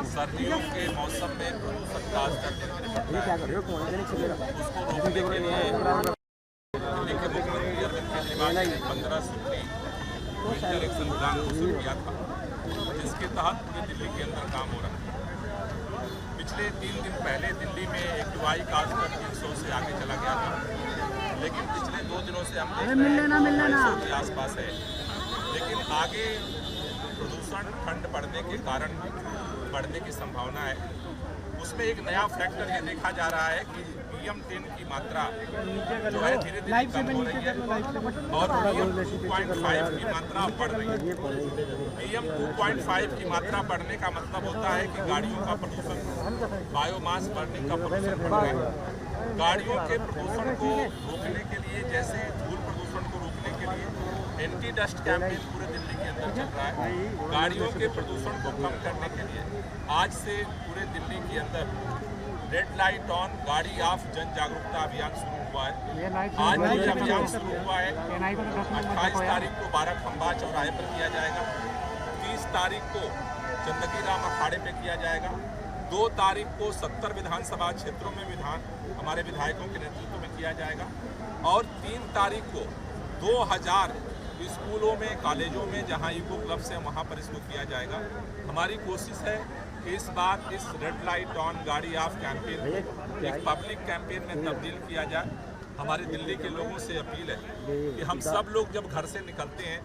सर्दियों के मौसम में प्रदूषण का स्तर उसको रोकने के लिए दिल्ली के मुख्यमंत्री अरविंद केजरीवाल ने 15 सूत्री विंटर एक्शन प्लान शुरू किया था, जिसके तहत पूरे दिल्ली के अंदर काम हो रहा है। पिछले 3 दिन पहले दिल्ली में AQI का स्तर 300 से आगे चला गया था, लेकिन पिछले 2 दिनों से हम देख रहे हैं 200 के आसपास है। लेकिन आगे प्रदूषण ठंड बढ़ने के कारण बढ़ने की संभावना है। उसमें एक नया फैक्टर ये देखा जा रहा है कि PM10 की मात्रा जो है धीरे धीरे कम हो रही है और PM2.5 की मात्रा बढ़ रही है। PM2.5 की मात्रा बढ़ने का मतलब होता है कि गाड़ियों का प्रदूषण, बायोमास बर्निंग का प्रदूषण बढ़ रहा है। गाड़ियों के प्रदूषण को रोकने के लिए, जैसे धूल प्रदूषण को रोकने के लिए एंटी डस्ट कैंपेन पूरे दिल्ली के अंदर चल रहा है। गाड़ियों के प्रदूषण को कम करने के लिए आज से पूरे दिल्ली के अंदर रेड लाइट ऑन गाड़ी ऑफ जन जागरूकता अभियान शुरू हुआ है। आज ये अभियान शुरू हुआ है। 28 तारीख को 12 खंबा चौराहे पर किया जाएगा। 30 तारीख को चंदगी राम अखाड़े पे किया जाएगा। 2 तारीख को 70 विधानसभा क्षेत्रों में हमारे विधायकों के नेतृत्व में किया जाएगा और 3 तारीख को 2000 स्कूलों में, कॉलेजों में जहां इको क्लब से वहां पर इसको किया जाएगा। हमारी कोशिश है कि इस बार इस रेड लाइट ऑन गाड़ी ऑफ कैंपेन एक पब्लिक कैंपेन में तब्दील किया जाए। हमारे दिल्ली के लोगों से अपील है कि हम सब लोग जब घर से निकलते हैं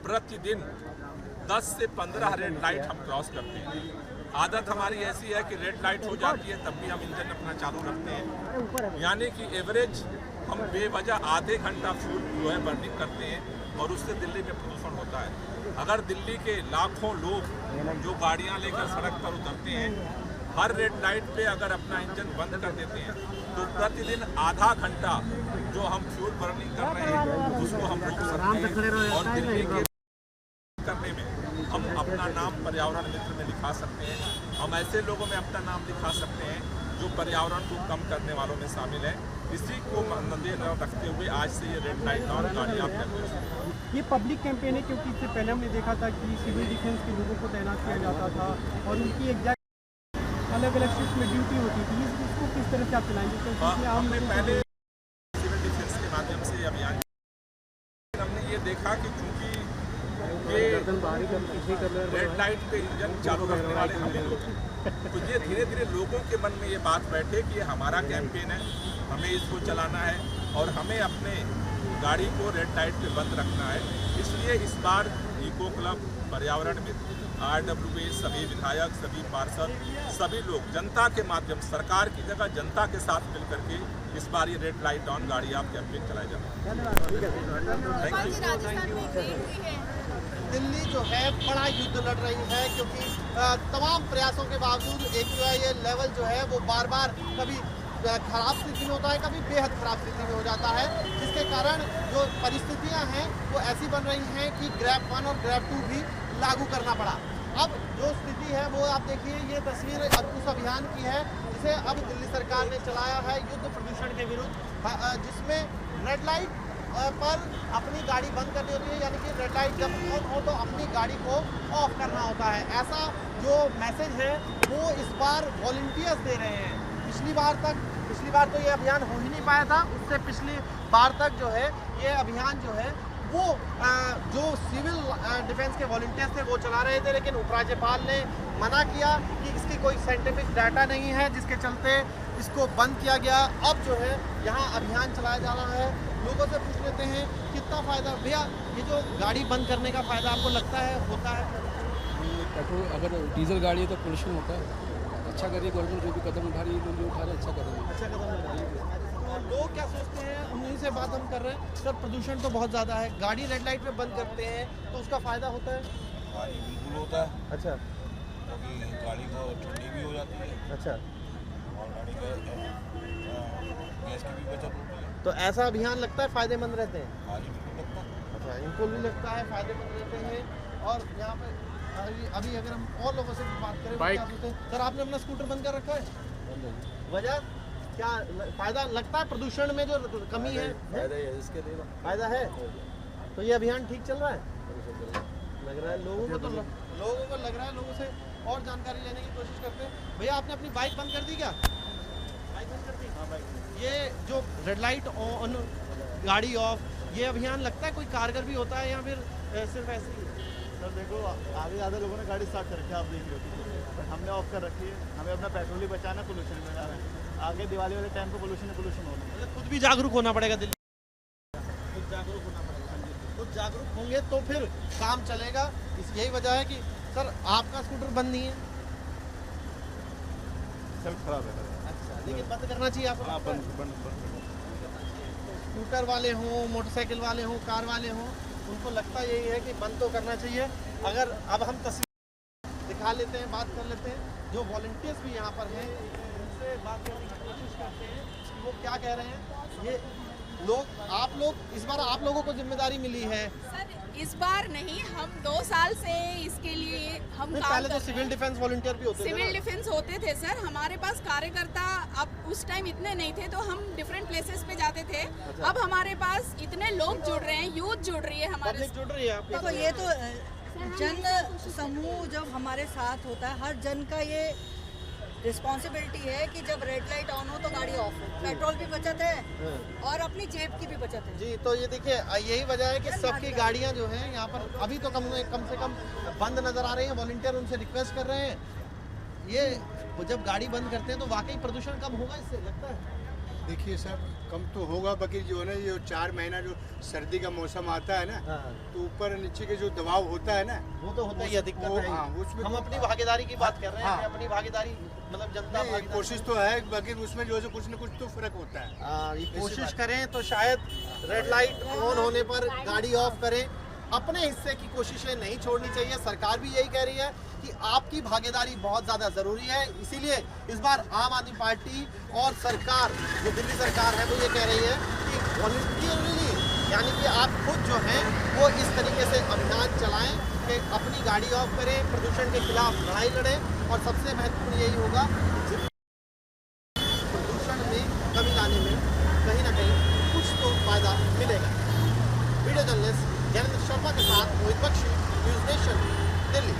प्रतिदिन 10 से 15 रेड लाइट हम क्रॉस करते हैं। आदत हमारी ऐसी है कि रेड लाइट हो जाती है तब भी हम इंजन अपना चालू रखते हैं, यानी कि एवरेज हम बेवजह आधे घंटा फ्यूल जो है बर्निंग करते हैं और उससे दिल्ली में प्रदूषण होता है। अगर दिल्ली के लाखों लोग जो गाड़ियां लेकर सड़क पर उतरते हैं, हर रेड लाइट पे अगर अपना इंजन बंद कर देते हैं तो प्रतिदिन आधा घंटा जो हम फ्यूल बर्निंग कर रहे हैं उसको हम रोक सकते हैं और दिल्ली के करने में हम अपना नाम पर्यावरण मित्र में लिखा सकते हैं। हम ऐसे लोगों में अपना नाम लिखा सकते हैं जो पर्यावरण को कम करने वालों में शामिल है। इसी को मद्देनजर रखते हुए आज से ये रेड लाइट ऑन गाड़ी आप ये पब्लिक कैंपेन है, क्योंकि इससे पहले हमने देखा था कि सिविल डिफेंस के लोगों को तैनात किया जाता था और उनकी एग्जैक्ट अलग अलग शिफ्ट में ड्यूटी होती थी। इसको किस तरह से आप चलाएंगे? हमने पहले सिविल डिफेंस के माध्यम से अभियान हमने ये देखा कि चूंकि ये रेड लाइट पे इंजन चालू रखने वाले हम लोग हैं, तो ये धीरे धीरे लोगों के मन में ये बात बैठे कि ये हमारा कैंपेन है, हमें इसको चलाना है और हमें अपने गाड़ी को रेड लाइट पे बंद रखना है। इसलिए इस बार इको क्लब, पर्यावरण मित्र, RWA, सभी विधायक, सभी पार्षद, सभी लोग जनता के माध्यम, सरकार की जगह जनता के साथ मिलकर के इस बार ये रेड लाइट ऑन गाड़ी आप कैंपेन चलाया जाए। दिल्ली जो है बड़ा युद्ध लड़ रही है, क्योंकि तमाम प्रयासों के बावजूद AQI लेवल जो है वो बार बार कभी खराब स्थिति में होता है, कभी बेहद खराब स्थिति में हो जाता है, जिसके कारण जो परिस्थितियां हैं वो ऐसी बन रही हैं कि ग्रैब 1 और ग्रैब 2 भी लागू करना पड़ा। अब जो स्थिति है वो आप देखिए, ये तस्वीर उस अभियान की है जिसे अब दिल्ली सरकार ने चलाया है युद्ध प्रदूषण के विरुद्ध, जिसमें रेड लाइट पर अपनी गाड़ी बंद करनी होती है, यानी कि रेड लाइट जब ऑन हो तो अपनी गाड़ी को ऑफ करना होता है। ऐसा जो मैसेज है वो इस बार वॉलंटियर्स दे रहे हैं। पिछली बार तो ये अभियान हो ही नहीं पाया था, उससे पिछली बार तक जो है ये अभियान जो है वो जो सिविल डिफेंस के वॉलंटियर्स थे वो चला रहे थे, लेकिन उपराज्यपाल ने मना किया कि इसकी कोई साइंटिफिक डाटा नहीं है, जिसके चलते इसको बंद किया गया। अब जो है यहाँ अभियान चलाया जा रहा है। लोगों से पूछ लेते हैं कितना फ़ायदा। भैया, ये जो गाड़ी बंद करने का फ़ायदा आपको लगता है होता है? पेट्रोल, अगर डीजल गाड़ी है तो पोल्यूशन होता है। अच्छा करिए गवर्नमेंट, जो भी कदम उठा रही है, जो उठा रहे हैं अच्छा कदम उठा रही है। लोग क्या सोचते हैं, उन्हीं से बात हम कर रहे हैं सर, प्रदूषण तो बहुत ज़्यादा है, गाड़ी रेड लाइट पे बंद करते हैं तो उसका फ़ायदा होता है? हाँ जी, बिल्कुल होता है। अच्छा, क्योंकि गाड़ी को ठंडी भी हो जाती है। अच्छा, और गाड़ी का गैस की भी बचत होती है। तो ऐसा अभियान लगता है फ़ायदेमंद रहते हैं? हाँ जी, बिल्कुल लगता है। अच्छा, इनको भी लगता है फ़ायदेमंद रहते हैं। और यहाँ पे अभी अगर हम और लोगों से बात करें, क्या सोचते हैं? सर, आपने अपना स्कूटर बंद कर रखा है? वजह क्या फ़ायदा लगता है? प्रदूषण में जो कमी है, इसके लिए फ़ायदा है। तो ये अभियान ठीक चल रहा है लग रहा है लोगों को। तो लोगों को लग रहा है, लोगों से और जानकारी लेने की कोशिश करते हैं। भैया आपने अपनी बाइक बंद कर दी क्या? बाइक बंद कर दी? हाँ बाइक। ये जो रेड लाइट ऑन गाड़ी ऑफ, ये अभियान लगता है कोई कारगर भी होता है या फिर सिर्फ ऐसे ही? सर देखो, आगे ज़्यादा लोगों ने गाड़ी स्टार्ट कर रखी है, आप देख रहे हो। हमने ऑफ कर रखी है, हमें अपना पेट्रोल ही बचाना, पोल्यूशन में जा रहे हैं। आगे दिवाली वाले टाइम पे पोल्यूशन हो मतलब खुद भी जागरूक होना पड़ेगा, दिल्ली खुद जागरूक होना पड़ेगा। खुद जागरूक होंगे तो फिर काम चलेगा। यही वजह है कि सर आपका स्कूटर बंद नहीं है। सेल्फ खराब है। अच्छा, लेकिन बंद करना चाहिए आपको? हाँ, बंद स्कूटर वाले हों, मोटरसाइकिल वाले हों, कार वाले हों, उनको लगता यही है कि बंद तो करना चाहिए। अगर अब हम तस्वीर दिखा लेते हैं, बात कर लेते हैं, जो वॉलंटियर्स भी यहाँ पर हैं उनसे बात करने की कोशिश करते हैं कि वो क्या कह रहे हैं। ये लोग, आप लोग, इस बार आप लोगों को जिम्मेदारी मिली है। सर इस बार नहीं, हम 2 साल से इसके लिए हम काम पहले तो कर रहे सिविल हैं। डिफेंस वॉलंटियर भी होते थे सिविल ना? डिफेंस होते थे सर, हमारे पास कार्यकर्ता अब उस टाइम इतने नहीं थे तो हम डिफरेंट प्लेसेस पे जाते थे। अब हमारे पास इतने लोग जुड़ रहे हैं, यूथ जुड़ रही है हमारे। पब्लिक जुड़ रही है आपके देखो, ये तो जन समूह जब हमारे साथ होता है, हर जन का ये रिस्पॉन्सिबिलिटी है कि जब रेड लाइट ऑन हो तो गाड़ी ऑफ हो। पेट्रोल भी बचत है और अपनी जेब की भी बचत है। जी, तो ये देखिए, यही वजह है कि सबकी गाड़ियां जो हैं यहाँ पर अभी तो कम से कम बंद नज़र आ रही हैं। वॉलंटियर उनसे रिक्वेस्ट कर रहे हैं। ये जब गाड़ी बंद करते हैं तो वाकई प्रदूषण कम होगा, इससे लगता है? देखिए सर, कम तो होगा, बाकी जो है ना, ये 4 महीना जो सर्दी का मौसम आता है ना, तो ऊपर नीचे के जो दबाव होता है ना, वो तो होता ही है, दिक्कत है। हाँ, उसमें हम अपनी भागीदारी की बात कर रहे हैं। हाँ। कि अपनी भागीदारी मतलब जनता नहीं, भागीदारी। कोशिश तो है, बाकी उसमें जो है कुछ न कुछ तो फर्क होता है। ये कोशिश करें तो शायद रेड लाइट ऑन होने पर गाड़ी ऑफ करें। अपने हिस्से की कोशिशें नहीं छोड़नी चाहिए। सरकार भी यही कह रही है कि आपकी भागीदारी बहुत ज़्यादा ज़रूरी है। इसीलिए इस बार आम आदमी पार्टी और सरकार, जो दिल्ली सरकार है, वो ये कह रही है कि वॉलंटियरली, यानी कि आप खुद जो हैं वो इस तरीके से अभियान चलाएं कि अपनी गाड़ी ऑफ करें, प्रदूषण के खिलाफ लड़ाई लड़ें। और सबसे महत्वपूर्ण यही होगा, प्रदूषण में कमी लाने में कहीं ना कहीं कुछ तो फायदा मिलेगा। वीडियो जर्नलिस्ट जयेंद्र शर्मा के साथ मोहित बख्शी, न्यूज़ नेशन, दिल्ली।